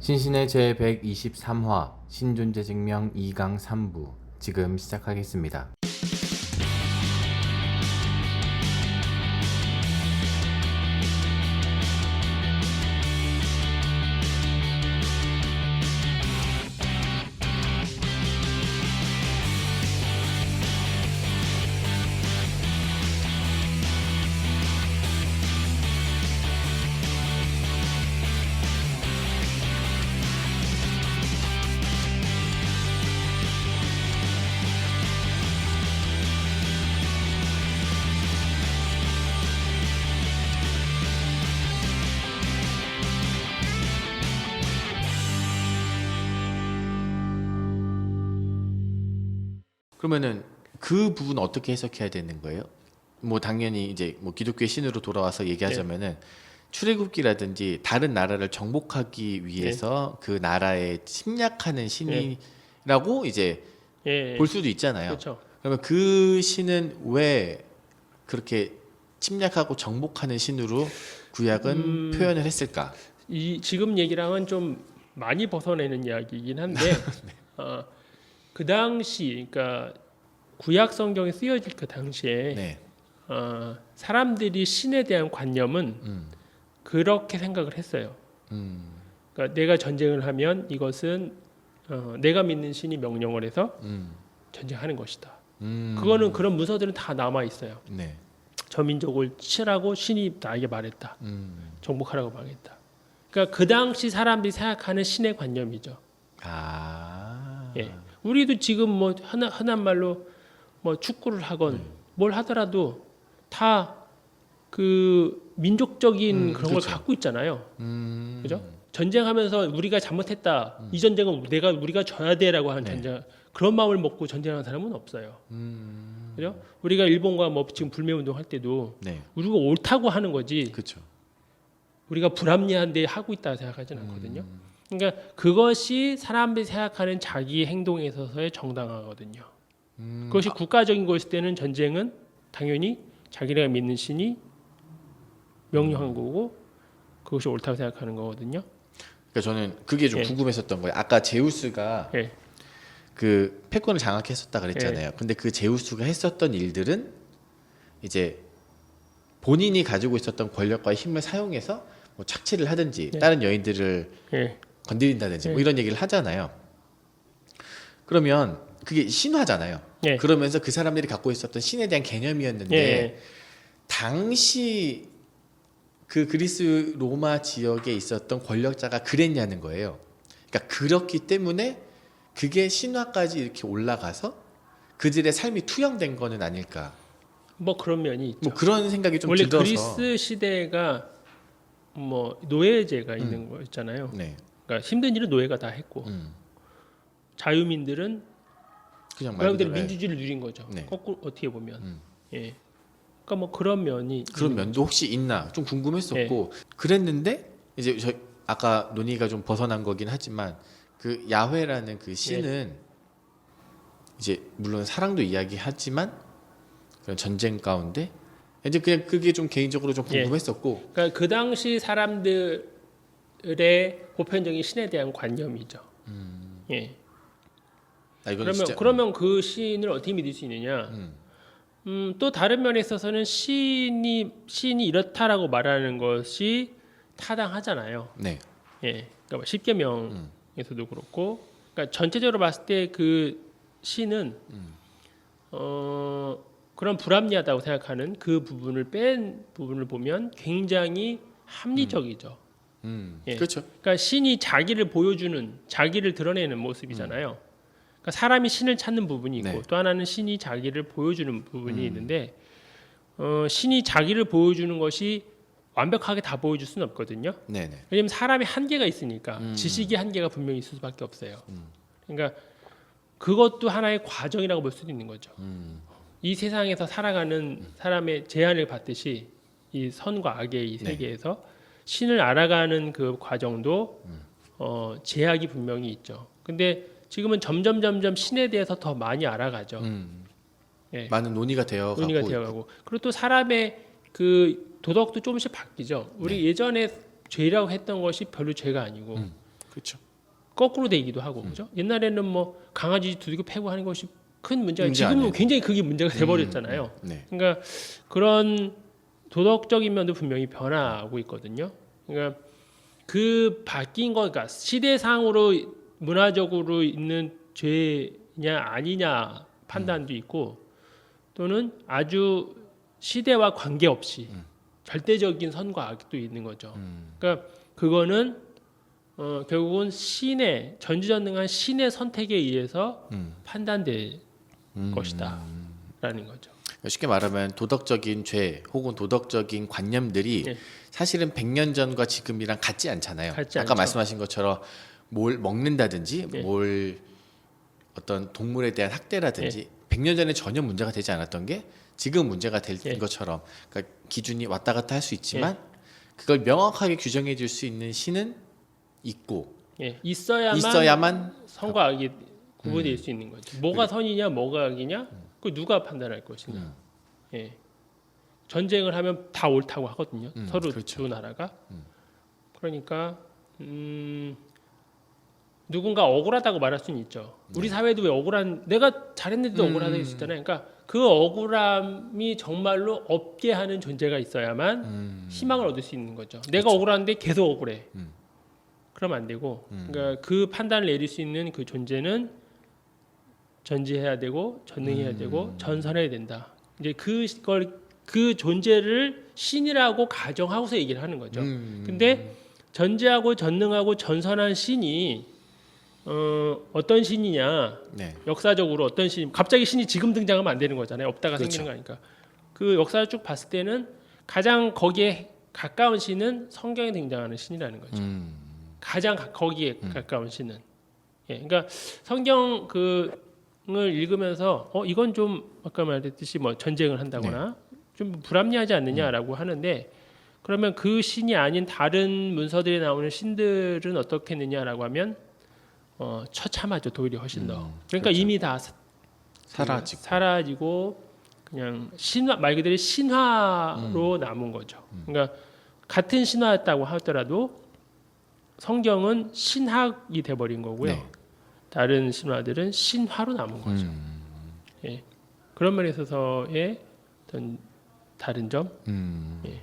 신신의 제123화 신존재증명 2강 3부 지금 시작하겠습니다. 그러면은 그 부분 어떻게 해석해야 되는 거예요? 뭐 당연히 이제 뭐 기독교의 신으로 돌아와서 얘기하자면은 출애굽기라든지 다른 나라를 정복하기 위해서 그 나라에 침략하는 신이라고 이제 볼 수도 있잖아요. 그렇죠. 그러면 그 신은 왜 그렇게 침략하고 정복하는 신으로 구약은 표현을 했을까? 이 지금 얘기랑은 좀 많이 벗어내는 이야기이긴 한데 그 당시 그러니까 구약 성경에 쓰여질 그 당시에 네. 사람들이 신에 대한 관념은 그렇게 생각을 했어요. 그러니까 내가 전쟁을 하면 이것은 내가 믿는 신이 명령을 해서 전쟁하는 것이다. 그거는 그런 문서들은 다 남아 있어요. 네. 저 민족을 치라고 신이 나에게 말했다. 정복하라고 말했다. 그러니까 그 당시 사람들이 생각하는 신의 관념이죠. 아. 예. 우리도 지금 뭐 흔한 말로 뭐 축구를 하건 뭘 하더라도 다 그 민족적인 그런 그렇죠. 걸 갖고 있잖아요. 그죠? 전쟁하면서 우리가 잘못했다. 이 전쟁은 우리가 져야 돼라고 하는 전쟁 그런 마음을 먹고 전쟁하는 사람은 없어요. 그죠? 우리가 일본과 뭐 지금 불매운동 할 때도 네. 우리가 옳다고 하는 거지. 그렇죠. 우리가 불합리한데 하고 있다 생각하지는 않거든요. 그러니까 그것이 사람들이 생각하는 자기 행동에 있어서의 정당화거든요. 그것이 국가적인 것일 때는 전쟁은 당연히 자기네가 믿는 신이 명령한 거고 그것이 옳다고 생각하는 거거든요. 그러니까 저는 그게 좀 궁금했었던 거예요. 아까 제우스가 그 패권을 장악했었다 그랬잖아요. 근데 그 제우스가 했었던 일들은 이제 본인이 가지고 있었던 권력과 힘을 사용해서 뭐 착취를 하든지 다른 여인들을 건드린다든지 뭐 이런 얘기를 하잖아요. 그러면 그게 신화잖아요. 그러면서 그 사람들이 갖고 있었던 신에 대한 개념이었는데 당시 그 그리스 로마 지역에 있었던 권력자가 그랬냐는 거예요. 그러니까 그렇기 때문에 그게 신화까지 이렇게 올라가서 그들의 삶이 투영된 거는 아닐까. 뭐 그런 면이 있죠. 뭐 그런 생각이 좀 원래 들어서. 그리스 시대가 뭐 노예제가 있는 거 있잖아요. 네. 그러니까 힘든 일은 노예가 다 했고 자유민들은 그냥 그 말 사람들이 그대로 민주주의를 누린 거죠. 네. 거꾸로 어떻게 보면. 예. 그러니까 뭐 그런 면이 그런 면도 혹시 있나 좀 궁금했었고 그랬는데 이제 저 아까 논의가 좀 벗어난 거긴 하지만 그 야훼라는 그 신은 이제 물론 사랑도 이야기하지만 그런 전쟁 가운데 이제 그냥 그게 좀 개인적으로 좀 궁금했었고 그러니까 그 당시 사람들의 보편적인 신에 대한 관념이죠. 예. 이거는 진짜, 그러면 그 신을 어떻게 믿을 수 있느냐? 또 다른 면에 있어서는 신이 이렇다라고 말하는 것이 타당하잖아요. 네. 예. 그러니까 뭐 십계명에서도 그렇고, 그러니까 전체적으로 봤을 때 그 신은 그런 불합리하다고 생각하는 그 부분을 뺀 부분을 보면 굉장히 합리적이죠. 예. 그렇죠. 그러니까 신이 자기를 보여주는, 자기를 드러내는 모습이잖아요. 그러니까 사람이 신을 찾는 부분이 있고 또 하나는 신이 자기를 보여주는 부분이 있는데 신이 자기를 보여주는 것이 완벽하게 다 보여줄 수는 없거든요. 네네. 왜냐하면 사람이 한계가 있으니까 지식의 한계가 분명히 있을 수밖에 없어요. 그러니까 그것도 하나의 과정이라고 볼 수도 있는 거죠. 이 세상에서 살아가는 사람의 제한을 받듯이 이 선과 악의 이 세계에서 신을 알아가는 그 과정도 제약이 분명히 있죠. 근데 지금은 점점 신에 대해서 더 많이 알아가죠. 많은 논의가 되어가고 그리고 또 사람의 그 도덕도 조금씩 바뀌죠. 우리 예전에 죄라고 했던 것이 별로 죄가 아니고 그렇죠. 거꾸로 되기도 하고 그죠? 옛날에는 뭐 강아지 두들겨 패고 하는 것이 큰 문제가 문제 지금은 아니에요. 굉장히 그게 문제가 돼버렸잖아요. 네. 그러니까 그런 도덕적인 면도 분명히 변화하고 있거든요. 그러니까 그 바뀐 거, 그러니까 시대상으로 문화적으로 있는 죄냐 아니냐 판단도 있고 또는 아주 시대와 관계없이 절대적인 선과 악도 있는 거죠. 그러니까 그거는 결국은 신의 전지전능한 신의 선택에 의해서 판단될 것이다라는 거죠. 쉽게 말하면 도덕적인 죄 혹은 도덕적인 관념들이 네. 사실은 100년 전과 지금이랑 같지 않잖아요. 같지 아까 않죠. 말씀하신 것처럼 뭘 먹는다든지 네. 뭘 어떤 동물에 대한 학대라든지 100년 전에 전혀 문제가 되지 않았던 게 지금 문제가 될 네. 것처럼 그러니까 기준이 왔다 갔다 할 수 있지만 그걸 명확하게 규정해 줄 수 있는 신은 있고 예, 있어야만 있어야만 선과 악이 구분될 수 있는 거죠. 뭐가 선이냐, 뭐가 악이냐, 그 누가 판단할 것이냐. 예, 전쟁을 하면 다 옳다고 하거든요. 서로 그렇죠. 두 나라가. 그러니까 누군가 억울하다고 말할 수는 있죠. 우리 사회도 왜 억울한 내가 잘했는데도 억울하다고 수 있잖아요. 그러니까 그 억울함이 정말로 없게 하는 존재가 있어야만 희망을 얻을 수 있는 거죠. 내가 억울한데 계속 억울해. 그러면 안 되고, 그러니까 그 판단을 내릴 수 있는 그 존재는 전지해야 되고 전능해야 되고 전선해야 된다. 이제 그 존재를 신이라고 가정하고서 얘기를 하는 거죠. 근데 전지하고 전능하고 전선한 신이 어떤 신이냐? 네. 역사적으로 어떤 신? 갑자기 신이 지금 등장하면 안 되는 거잖아요. 없다가 그렇죠. 생기는 거니까. 그 역사를 쭉 봤을 때는 가장 거기에 가까운 신은 성경에 등장하는 신이라는 거죠. 가장 거기에 가까운 신은. 예, 그러니까 성경 그을 읽으면서 이건 좀 아까 말했듯이 뭐 전쟁을 한다거나 좀 불합리하지 않느냐라고 하는데 그러면 그 신이 아닌 다른 문서들에 나오는 신들은 어떻겠느냐라고 하면 처참하죠. 도리어 훨씬 더. 그러니까 그렇죠. 이미 다 사라지고 그냥 신화 말 그대로 신화로 남은 거죠. 그러니까 같은 신화였다고 하더라도 성경은 신학이 돼버린 거고요. 네. 다른 신화들은 신화로 남은 거죠. 예. 그런 면에 있어서의 어떤 다른 점. 예.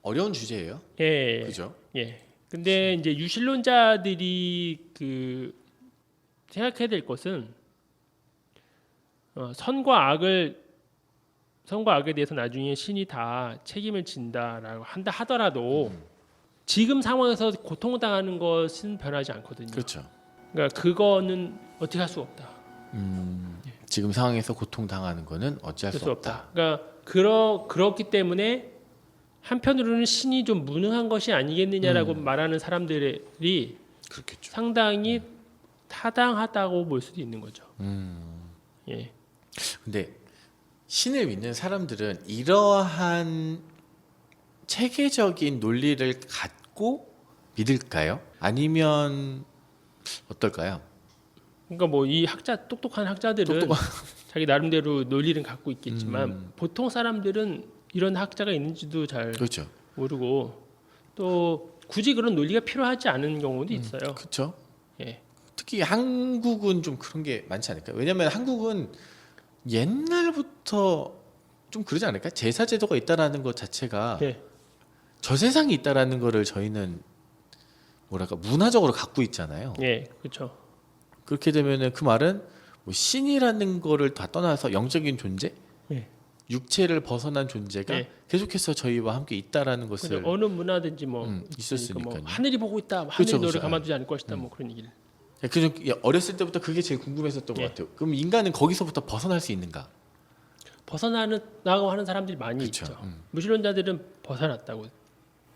어려운 주제예요. 예. 그죠? 예. 근데 이제 유신론자들이 그 생각해야 될 것은 선과 악에 대해서 나중에 신이 다 책임을 진다라고 한다 하더라도 지금 상황에서 고통을 당하는 것은 변하지 않거든요. 그렇죠. 그러니까 그거는 어떻게 할 수 없다. 지금 상황에서 고통 당하는 거는 어찌할 수 없다. 그러니까 그렇기 때문에 한편으로는 신이 좀 무능한 것이 아니겠느냐라고 말하는 사람들이 그렇겠죠. 상당히 타당하다고 볼 수도 있는 거죠. 예. 근데 신을 믿는 사람들은 이러한 체계적인 논리를 갖고 믿을까요? 아니면 어떨까요? 그러니까 뭐 이 똑똑한 학자들은 자기 나름대로 논리를 갖고 있겠지만 보통 사람들은 이런 학자가 있는지도 잘 그렇죠. 모르고 또 굳이 그런 논리가 필요하지 않은 경우도 있어요. 그렇죠. 예. 특히 한국은 좀 그런 게 많지 않을까요? 왜냐하면 한국은 옛날부터 좀 그러지 않을까요? 제사 제도가 있다라는 것 자체가 예. 저 세상이 있다라는 거를 저희는 뭐랄까 문화적으로 갖고 있잖아요. 예, 그렇죠. 그렇게 되면은 그 말은 뭐 신이라는 거를 다 떠나서 영적인 존재, 예. 육체를 벗어난 존재가 예. 계속해서 저희와 함께 있다라는 것을 어느 문화든지 뭐 있었으니까요. 뭐 하늘이 보고 있다, 하늘이 그렇죠, 너를 그렇죠. 가만두지 않을 것이다, 뭐 그런 얘기를. 그냥 어렸을 때부터 그게 제일 궁금했었던 것 같아요. 그럼 인간은 거기서부터 벗어날 수 있는가? 벗어나고 하는 사람들이 많이 그쵸. 있죠. 무신론자들은 벗어났다고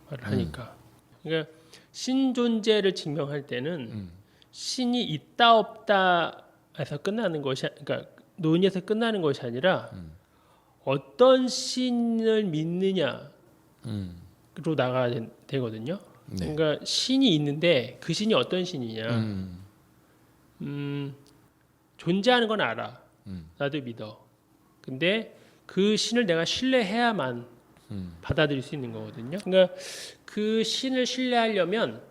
말을 하니까. 그러니까 신 존재를 증명할 때는 신이 있다 없다에서 끝나는 것이, 그러니까 논의에서 끝나는 것이 아니라 어떤 신을 믿느냐로 나가야 되거든요. 네. 그러니까 신이 있는데 그 신이 어떤 신이냐. 존재하는 건 알아. 나도 믿어. 근데 그 신을 내가 신뢰해야만 받아들일 수 있는 거거든요. 그러니까 그 신을 신뢰하려면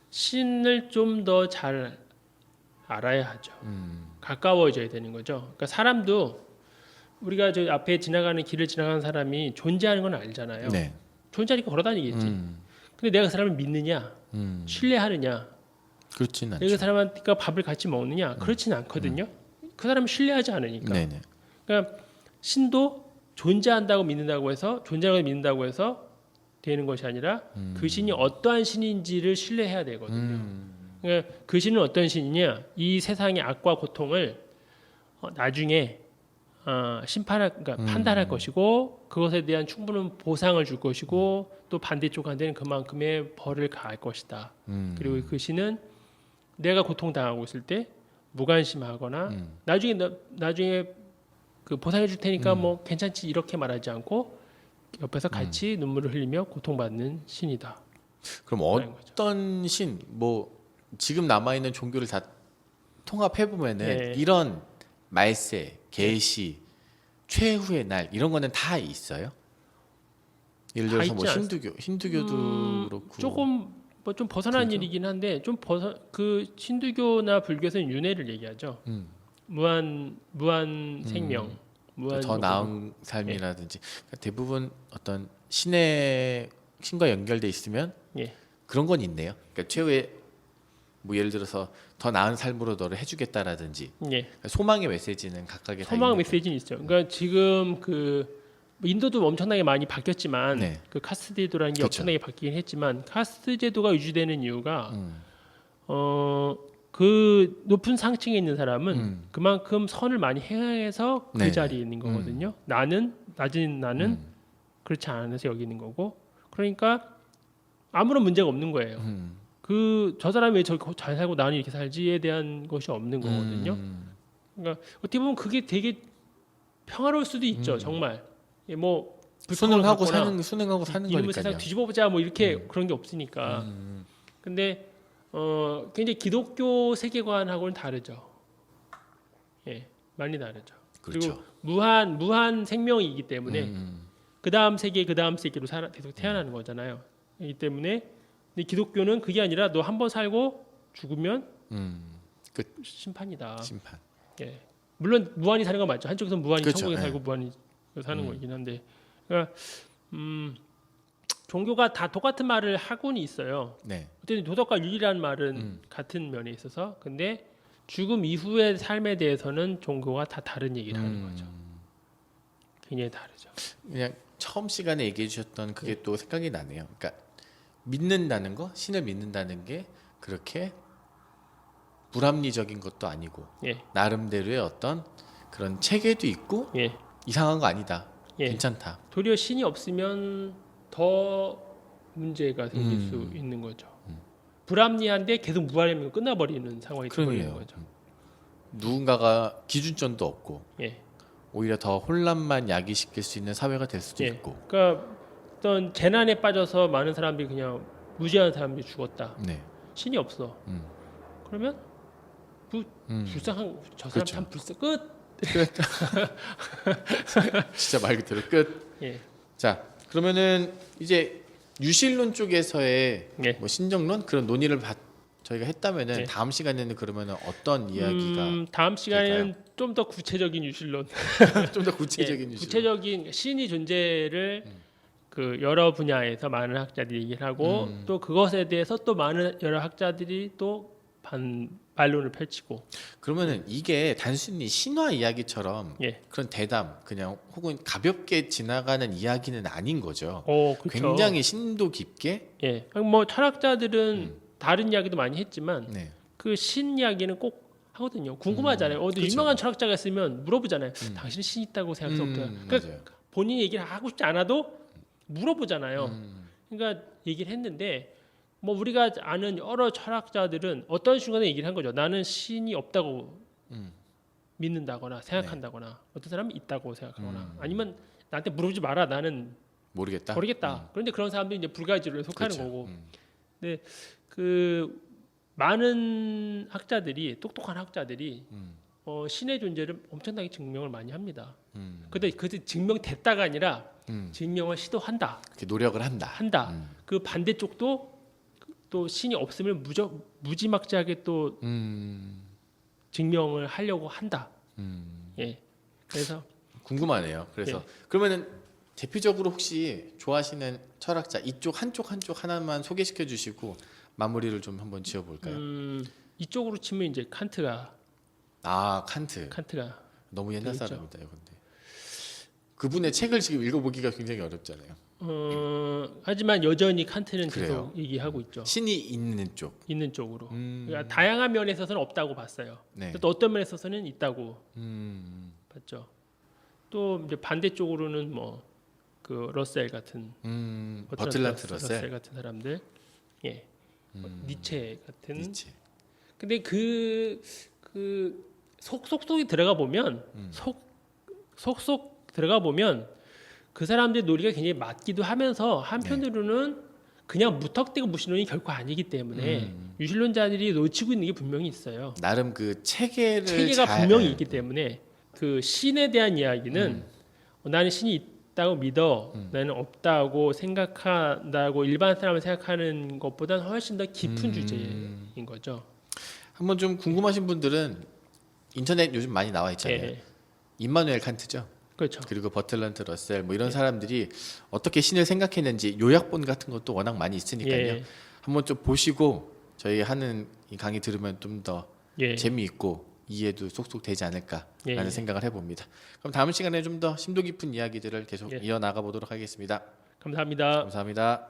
신을 좀 더 잘 알아야 하죠. 가까워져야 되는 거죠. 그러니까 사람도 우리가 저 앞에 지나가는 길을 지나가는 사람이 존재하는 건 알잖아요. 네. 존재하니까 걸어다니겠지. 근데 내가 그 사람을 믿느냐, 신뢰하느냐, 그렇진 않죠. 내가 그 사람한테 밥을 같이 먹느냐, 그렇지는 않거든요. 그 사람을 신뢰하지 않으니까. 네네. 그러니까 신도 존재한다고 믿는다고 해서 존재하고 믿는다고 해서 되는 것이 아니라 그 신이 어떠한 신인지를 신뢰해야 되거든요. 그러니까 그 신은 어떤 신이냐? 이 세상의 악과 고통을 나중에 그러니까 판단할 것이고 그것에 대한 충분한 보상을 줄 것이고 또 반대쪽한테는 그만큼의 벌을 가할 것이다. 그리고 그 신은 내가 고통당하고 있을 때 무관심하거나 나중에 그 보상해 줄 테니까 뭐 괜찮지 이렇게 말하지 않고 옆에서 같이 눈물을 흘리며 고통받는 신이다. 그럼 어떤 신, 뭐 지금 남아 있는 종교를 다 통합해 보면은 네. 이런 말세, 계시, 최후의 날 이런 거는 다 있어요? 예를 들어서 뭐 있지 힌두교도 그렇고 조금 뭐 좀 벗어난 불교? 일이긴 한데 그 힌두교나 불교에서는 윤회를 얘기하죠. 무한 생명, 무한 더 요금. 나은 삶이라든지 그러니까 대부분 어떤 신과 연결돼 있으면 예. 그런 건 있네요. 그러니까 최후의 뭐 예를 들어서 더 나은 삶으로 너를 해주겠다라든지 예. 소망의 메시지는 각각의 다 소망 있는 메시지는 있어요. 그러니까 지금 뭐 인도도 엄청나게 많이 바뀌었지만 네. 그 카스트 제도라는 게 그렇죠. 엄청나게 바뀌긴 했지만 카스트 제도가 유지되는 이유가 그 높은 상층에 있는 사람은 그만큼 선을 많이 행해서 그 네. 자리에 있는 거거든요. 낮은 나는 그렇지 않아서 여기 있는 거고 그러니까 아무런 문제가 없는 거예요. 저 사람이 왜 저렇게 잘 살고 나는 이렇게 살지에 대한 것이 없는 거거든요. 그러니까 어떻게 보면 그게 되게 평화로울 수도 있죠. 정말 뭐 수능하고 불평을 수능하고 사는 이놈의 세상 거니까요. 뒤집어보자 뭐 이렇게 그런 게 없으니까. 근데 굉장히 기독교 세계관하고는 다르죠. 예, 많이 다르죠. 그렇죠. 그리고 무한 생명이기 때문에 그 다음 세계로 계속 태어나는 거잖아요. 이기 때문에 근데 기독교는 그게 아니라 너 한 번 살고 죽으면 끝. 심판이다. 심판. 예. 물론 무한히 사는 건 맞죠. 한쪽에서는 무한히 그렇죠. 천국에 예. 살고 무한히 사는 거긴 한데, 그러니까 종교가 다 똑같은 말을 하고는 있어요. 네. 어쨌든 도덕과 윤리라는 말은 같은 면에 있어서, 근데 죽음 이후의 삶에 대해서는 종교가 다 다른 얘기를 하는 거죠. 굉장히 다르죠. 그냥 처음 시간에 얘기해 주셨던 그게 또 생각이 나네요. 그러니까 믿는다는 거, 신을 믿는다는 게 그렇게 불합리적인 것도 아니고 예. 나름대로의 어떤 그런 체계도 있고 예. 이상한 거 아니다. 예. 괜찮다. 도리어 신이 없으면 더 문제가 생길 수 있는 거죠. 불합리한데 계속 무한하면 끝나버리는 상황이 되버리는 그러네요. 거죠. 누군가가 기준점도 없고 예. 오히려 더 혼란만 야기시킬 수 있는 사회가 될 수도 예. 있고. 그러니까 어떤 재난에 빠져서 많은 사람들이 그냥 무지한 사람들이 죽었다. 네. 신이 없어. 그러면 불쌍한 저 사람 그렇죠. 참 끝. 진짜 말 그대로 끝. 예. 자, 그러면은 이제 유실론 쪽에서의 예. 뭐 신정론 그런 논의를 저희가 했다면은 네. 다음 시간에는 그러면은 어떤 이야기가 다음 시간에는 좀 더 구체적인 유실론, 좀 더 구체적인 예, 유실론. 구체적인 신의 존재를 그 여러 분야에서 많은 학자들이 얘기를 하고 또 그것에 대해서 또 많은 여러 학자들이 또 반론을 펼치고. 그러면은 이게 단순히 신화 이야기처럼 예. 그런 대담 그냥 혹은 가볍게 지나가는 이야기는 아닌 거죠. 그렇죠. 굉장히 심도 깊게. 예. 뭐 철학자들은 다른 이야기도 많이 했지만 네. 그 신 이야기는 꼭 하거든요. 궁금하잖아요. 근데 그렇죠. 유명한 철학자가 있으면 물어보잖아요. 당신은 신 있다고 생각해서 없다. 그러니까 맞아요. 본인이 얘기를 하고 싶지 않아도 물어보잖아요. 그러니까 얘기를 했는데 뭐 우리가 아는 여러 철학자들은 어떤 순간에 얘기를 한 거죠. 나는 신이 없다고 믿는다거나 생각한다거나 어떤 사람이 있다고 생각하거나 아니면 나한테 물어보지 마라. 나는 모르겠다. 모르겠다. 그런데 그런 사람들이 이제 불가지로에 속하는 그렇죠. 거고. 근데 그 많은 학자들이 똑똑한 학자들이 신의 존재를 엄청나게 증명을 많이 합니다. 근데 그때 증명됐다가 아니라 증명을 시도한다. 이렇게 노력을 한다. 그 반대쪽도 또 신이 없음을 무지막지하게 또 증명을 하려고 한다. 예. 그래서 궁금하네요. 그래서 그러면은 대표적으로 혹시 좋아하시는 철학자 이쪽 한쪽 하나만 소개시켜 주시고 마무리를 좀 한번 지어 볼까요? 이쪽으로 치면 이제 칸트가 칸트가 너무 옛날 사람이다, 근데 그분의 책을 지금 읽어보기가 굉장히 어렵잖아요. 하지만 여전히 칸트는 그래요? 계속 얘기하고 있죠. 신이 있는 쪽으로. 그러니까 다양한 면에 있어서는 없다고 봤어요. 네. 또 어떤 면에 있어서는 있다고 봤죠. 또 이제 반대쪽으로는 뭐 그 러셀 같은 버틀란트 러셀 같은 사람들, 니체 같은. 니체. 근데 그 속속이 들어가 보면 속속 들어가 보면 그 사람들의 논리가 굉장히 맞기도 하면서 한편으로는 그냥 무턱대고 무신론이 결코 아니기 때문에 유신론자들이 놓치고 있는 게 분명히 있어요. 나름 그 체계가 분명히 있기 때문에 그 신에 대한 이야기는 나는 신이 있다고 믿어, 나는 없다고 생각한다고 일반 사람을 생각하는 것보다는 훨씬 더 깊은 주제인 거죠. 한번 좀 궁금하신 분들은 인터넷 요즘 많이 나와 있잖아요. 임마누엘 칸트죠. 그렇죠. 그리고 버틀란트 러셀 뭐 이런 사람들이 어떻게 신을 생각했는지 요약본 같은 것도 워낙 많이 있으니까요. 한번 좀 보시고 저희 하는 이 강의 들으면 좀 더 재미있고 이해도 쏙쏙 되지 않을까라는 생각을 해봅니다. 그럼 다음 시간에 좀 더 심도 깊은 이야기들을 계속 이어나가 보도록 하겠습니다. 감사합니다. 감사합니다.